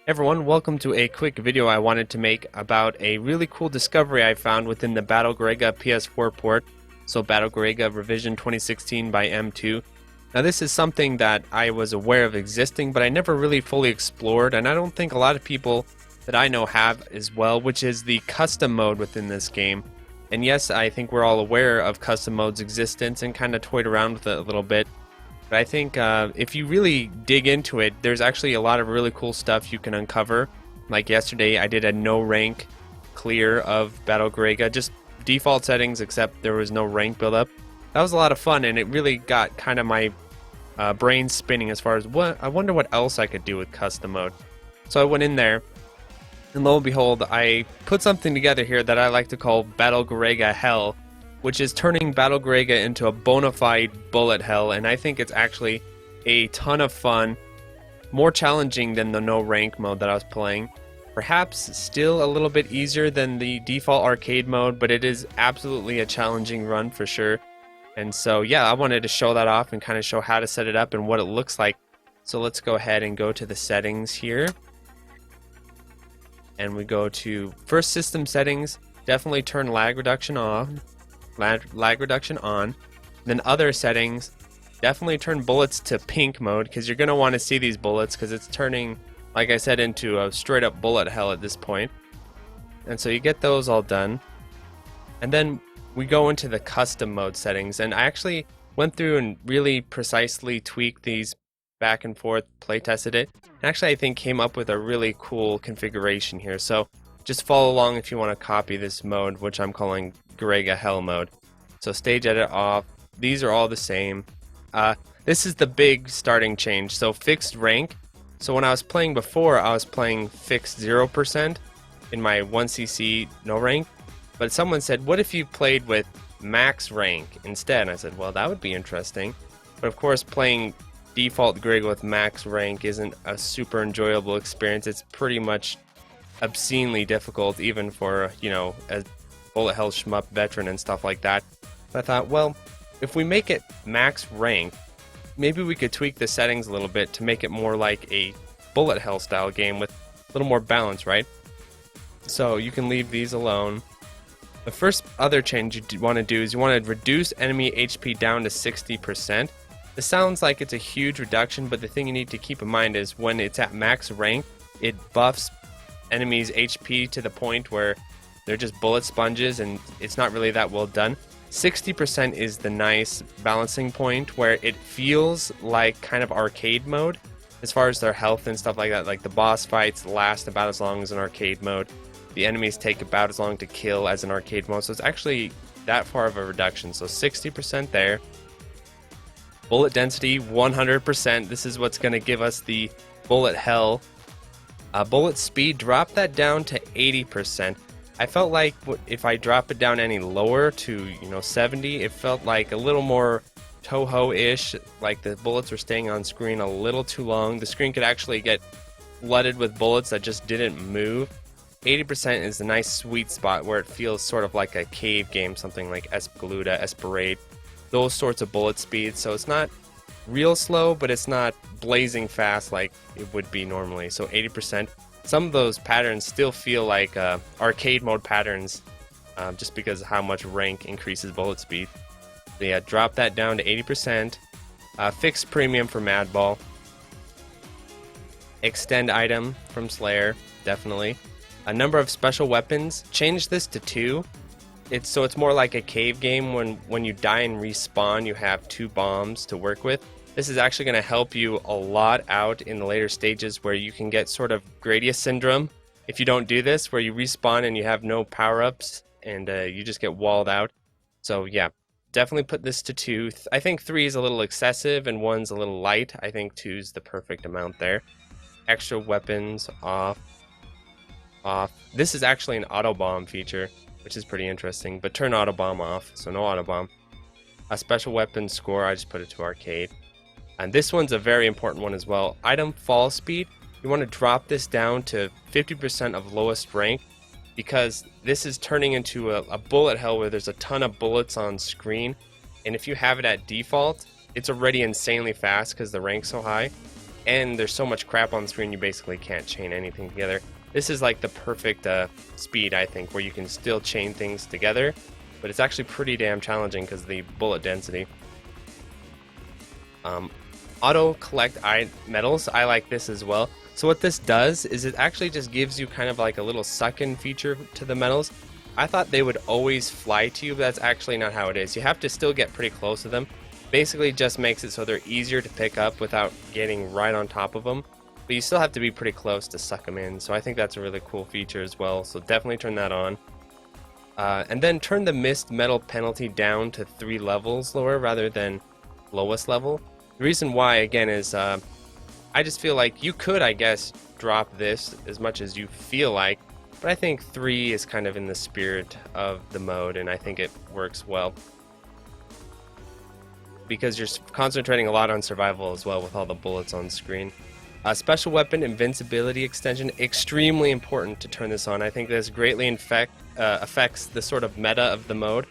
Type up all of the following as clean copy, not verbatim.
Everyone, welcome to a quick video I wanted to make about a really cool discovery I found within the Battle Garegga PS4 port, so Battle Garegga Revision 2016 by M2. Now this is something that I was aware of existing, but I never really fully explored, and I don't think a lot of people that I know have as well, which is the custom mode within this game. And yes, I think we're all aware of custom mode's existence and kind of toyed around with it a little bit. But I think if you really dig into it, there's actually a lot of really cool stuff you can uncover. Like yesterday, I did a no rank clear of Battle Garegga, just default settings, except there was no rank buildup. That was a lot of fun, and it really got kind of my brain spinning as far as I wonder what else I could do with custom mode. So I went in there, and lo and behold, I put something together here that I like to call Battle Garegga Hell, which is turning Battle Garegga into a bona fide bullet hell, and I think it's actually a ton of fun, more challenging than the no rank mode that I was playing. Perhaps still a little bit easier than the default arcade mode, but it is absolutely a challenging run for sure. And so yeah, I wanted to show that off and kind of show how to set it up and what it looks like. So let's go ahead and go to the settings here. And we go to first system settings, definitely turn lag reduction on. Then other settings, definitely turn bullets to pink mode, because you're going to want to see these bullets because it's turning, like I said, into a straight up bullet hell at this point. And so you get those all done, and then we go into the custom mode settings, and I actually went through and really precisely tweaked these back and forth, play tested it, and actually I think came up with a really cool configuration here. So just follow along if you want to copy this mode, which I'm calling Garegga Hell mode. So stage edit off. These are all the same. This is the big starting change. So fixed rank. So when I was playing before, I was playing fixed 0% in my 1cc no rank. But someone said, what if you played with max rank instead? And I said, well, that would be interesting. But of course, playing default Garegga with max rank isn't a super enjoyable experience. It's pretty much obscenely difficult, even for, you know, a bullet hell shmup veteran and stuff like that. But I thought, well, if we make it max rank, maybe we could tweak the settings a little bit to make it more like a bullet hell style game with a little more balance, right? So you can leave these alone. The first other change you want to do is you want to reduce enemy HP down to 60%. This sounds like it's a huge reduction, but the thing you need to keep in mind is when it's at max rank, it buffs enemies' HP to the point where they're just bullet sponges and it's not really that well done. 60% is the nice balancing point where it feels like kind of arcade mode as far as their health and stuff like that. Like the boss fights last about as long as an arcade mode. The enemies take about as long to kill as an arcade mode. So it's actually that far of a reduction. So 60% there. Bullet density 100%. This is what's going to give us the bullet hell. Bullet speed, drop that down to 80%. I felt like if I drop it down any lower to 70, it felt like a little more Toho-ish, like the bullets were staying on screen a little too long. The screen could actually get flooded with bullets that just didn't move. 80% is a nice sweet spot where it feels sort of like a cave game, something like Espgaluda, Esperade, those sorts of bullet speeds. So it's not real slow, but it's not blazing fast like it would be normally. So 80%. Some of those patterns still feel like arcade mode patterns, just because of how much rank increases bullet speed. So yeah, drop that down to 80%. Fixed premium for Madball. Extend item from Slayer, definitely. A number of special weapons. Change this to 2. So it's more like a cave game. When you die and respawn, you have 2 bombs to work with. This is actually going to help you a lot out in the later stages where you can get sort of Gradius syndrome if you don't do this, where you respawn and you have no power-ups and you just get walled out. So yeah, definitely put this to 2. I think 3 is a little excessive and 1's a little light. I think 2 is the perfect amount there. Extra weapons off. This is actually an auto bomb feature, which is pretty interesting, but turn auto bomb off, so no auto bomb. A special weapon score, I just put it to arcade. And this one's a very important one as well. Item fall speed, you want to drop this down to 50% of lowest rank, because this is turning into a bullet hell where there's a ton of bullets on screen. And if you have it at default, it's already insanely fast because the rank's so high. and there's so much crap on the screen you basically can't chain anything together. This is like the perfect speed, I think, where you can still chain things together, but it's actually pretty damn challenging because of the bullet density. Auto collect metals, I like this as well. So what this does is it actually just gives you kind of like a little suck-in feature to the metals. I thought they would always fly to you, but that's actually not how it is. You have to still get pretty close to them. Basically just makes it so they're easier to pick up without getting right on top of them. But you still have to be pretty close to suck them in. So I think that's a really cool feature as well. So definitely turn that on. And then turn the missed metal penalty down to 3 levels lower rather than lowest level. The reason why, again, is I just feel like you could, I guess, drop this as much as you feel like. But I think 3 is kind of in the spirit of the mode, and I think it works well. Because you're concentrating a lot on survival as well with all the bullets on screen. Special weapon invincibility extension, extremely important to turn this on. I think this greatly affects the sort of meta of the mode,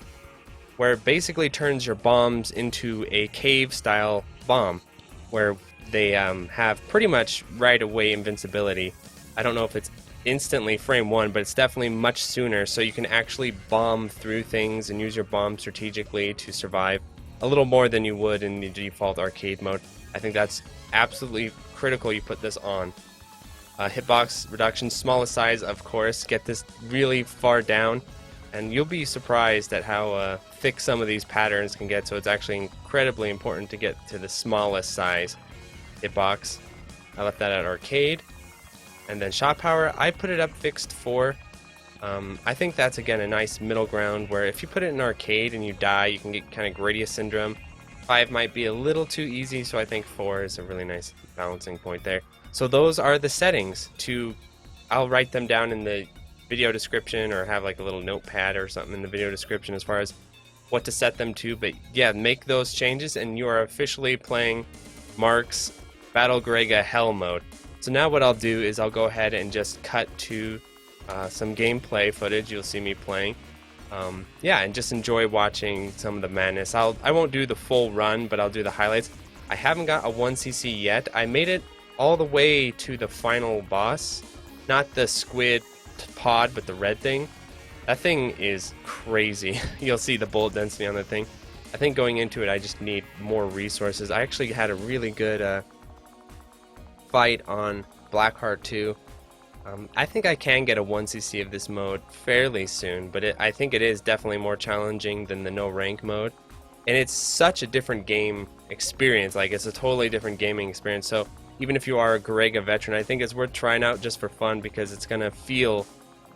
where it basically turns your bombs into a cave-style bomb, where they have pretty much right-away invincibility. I don't know if it's instantly frame 1, but it's definitely much sooner, so you can actually bomb through things and use your bomb strategically to survive a little more than you would in the default arcade mode. I think that's absolutely critical you put this on. Hitbox reduction, smallest size, of course. Get this really far down, and you'll be surprised at how thick some of these patterns can get, so it's actually incredibly important to get to the smallest size hitbox. I left that at arcade. And then shot power, I put it up fixed 4. I think that's, again, a nice middle ground where if you put it in arcade and you die, you can get kind of Gradius syndrome. 5 might be a little too easy, so I think 4 is a really nice balancing point there. So those are the settings. I'll write them down in the video description or have like a little notepad or something in the video description as far as what to set them to. But yeah, make those changes and you are officially playing Mark's Battle Garegga Hell mode. So now what I'll do is I'll go ahead and just cut to some gameplay footage you'll see me playing. Yeah, and just enjoy watching some of the madness. I won't do the full run, but I'll do the highlights. I haven't got a 1cc yet. I made it all the way to the final boss. Not the squid pod, but the red thing. That thing is crazy. You'll see the bullet density on that thing. I think going into it, I just need more resources. I actually had a really good fight on Blackheart 2. I think I can get a 1cc of this mode fairly soon, but I think it is definitely more challenging than the no rank mode. And it's such a different game experience, like it's a totally different gaming experience. So even if you are a Garegga veteran, I think it's worth trying out just for fun because it's going to feel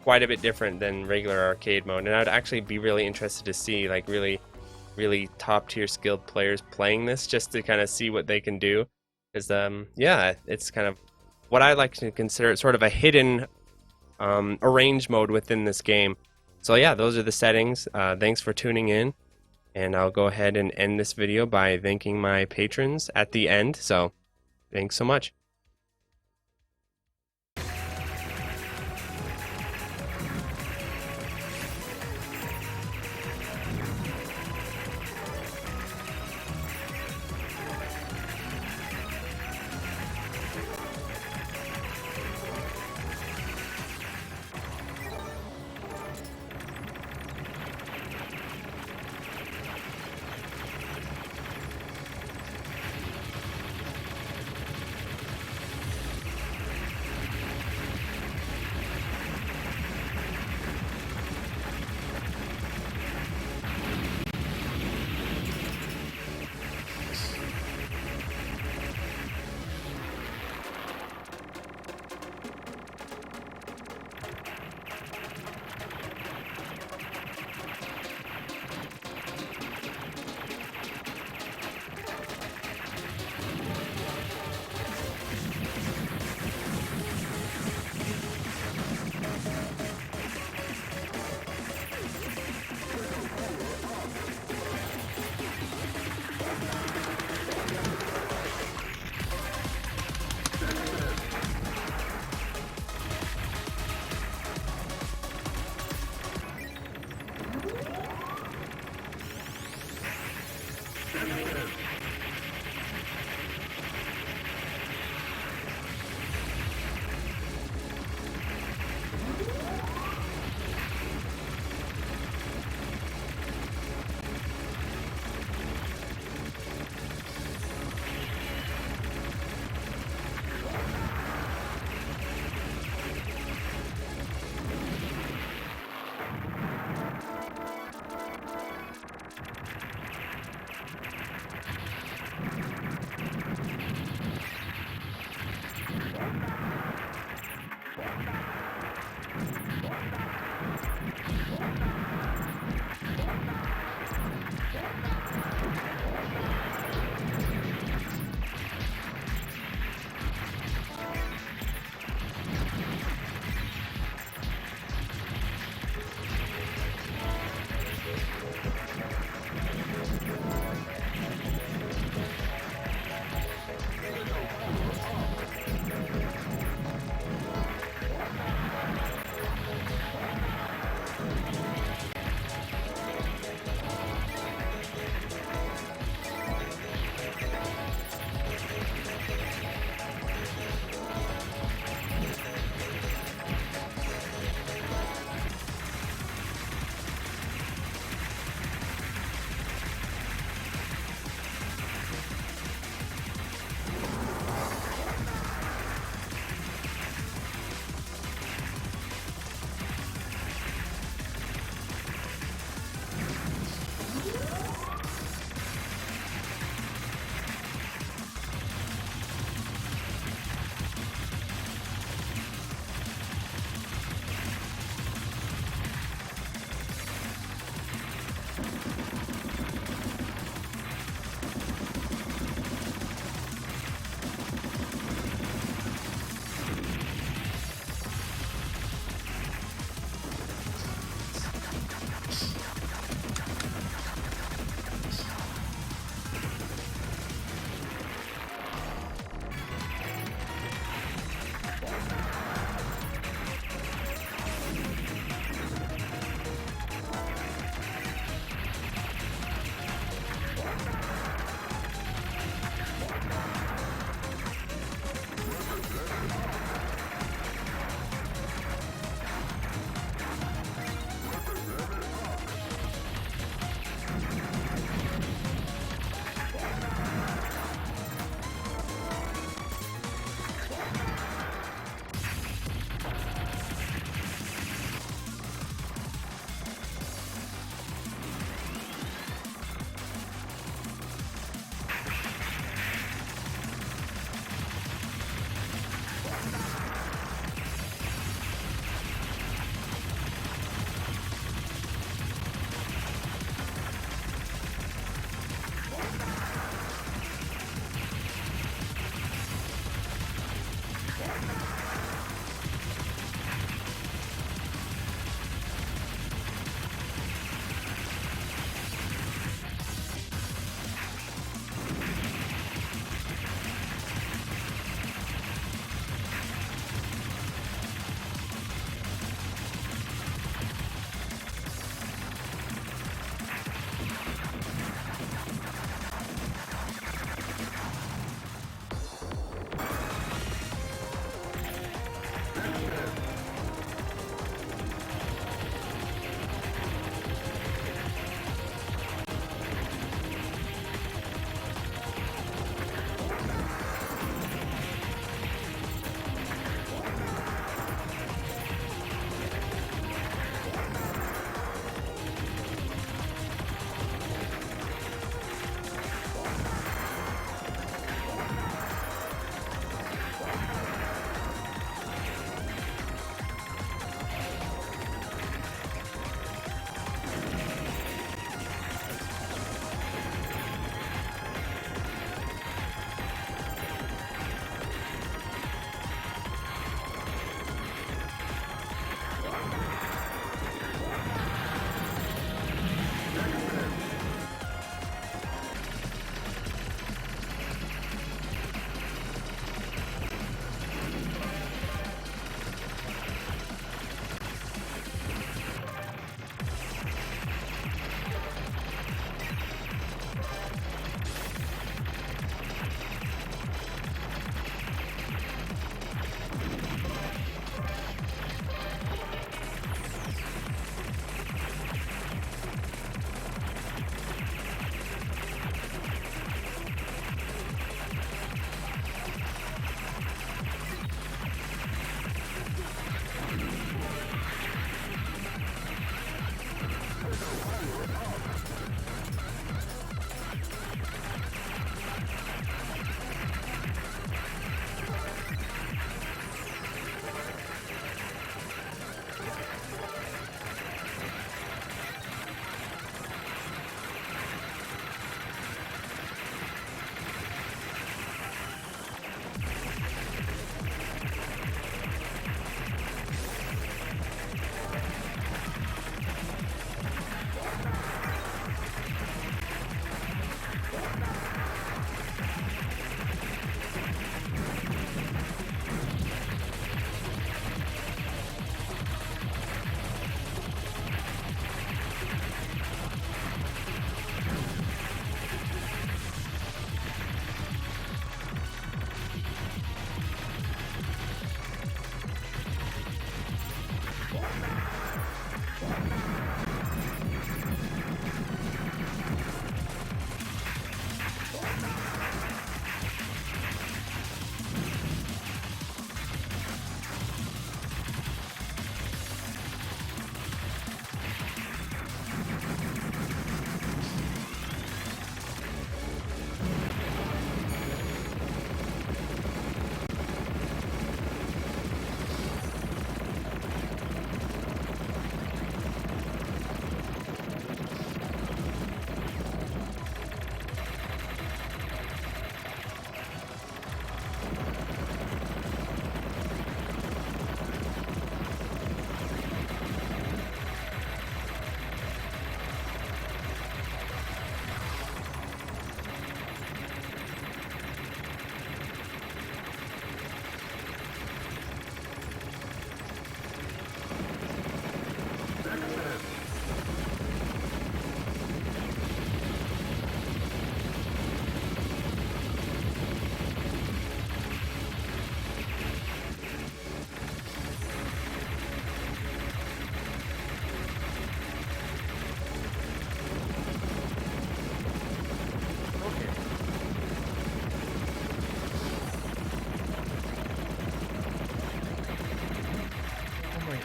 quite a bit different than regular arcade mode. And I'd actually be really interested to see like really top tier skilled players playing this just to kind of see what they can do. Because yeah, it's kind of what I like to consider sort of a hidden arrange mode within this game. So yeah, those are the settings. Thanks for tuning in, and I'll go ahead and end this video by thanking my patrons at the end. So thanks so much.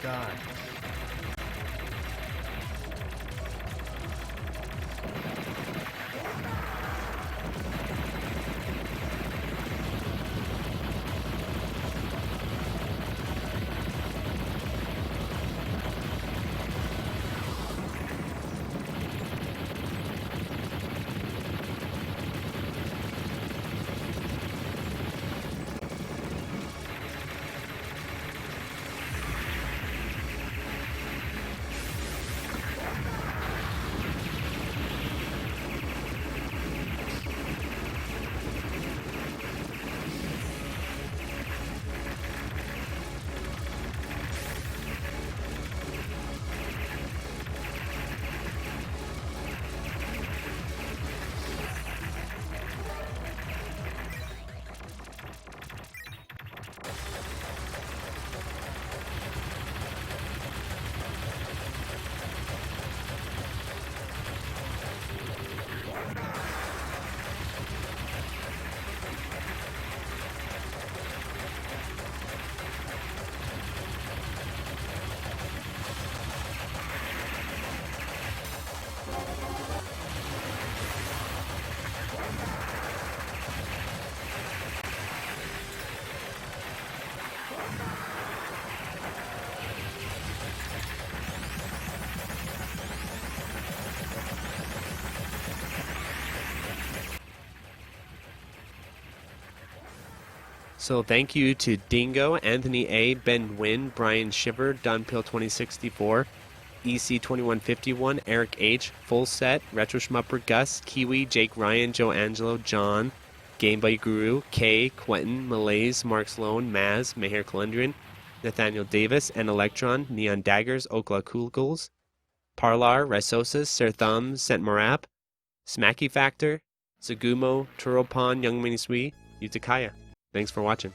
god. So thank you to Dingo, Anthony A, Ben Wynn, Brian Shiver, Dunpill 2064, EC2151, Eric H, Full Set, Retro Schmupper, Gus, Kiwi, Jake Ryan, Joe Angelo, John, Game Boy Guru, Kay, Quentin, Malaise, Mark Sloan, Maz, Meher Calendrian, Nathaniel Davis, and Electron, Neon Daggers, Okla Kugels, Parlar, Rysosas, Sir Thumbs, Sent Marap, Smacky Factor, Zagumo, Turopon, Young Minisui, Utakaya. Thanks for watching.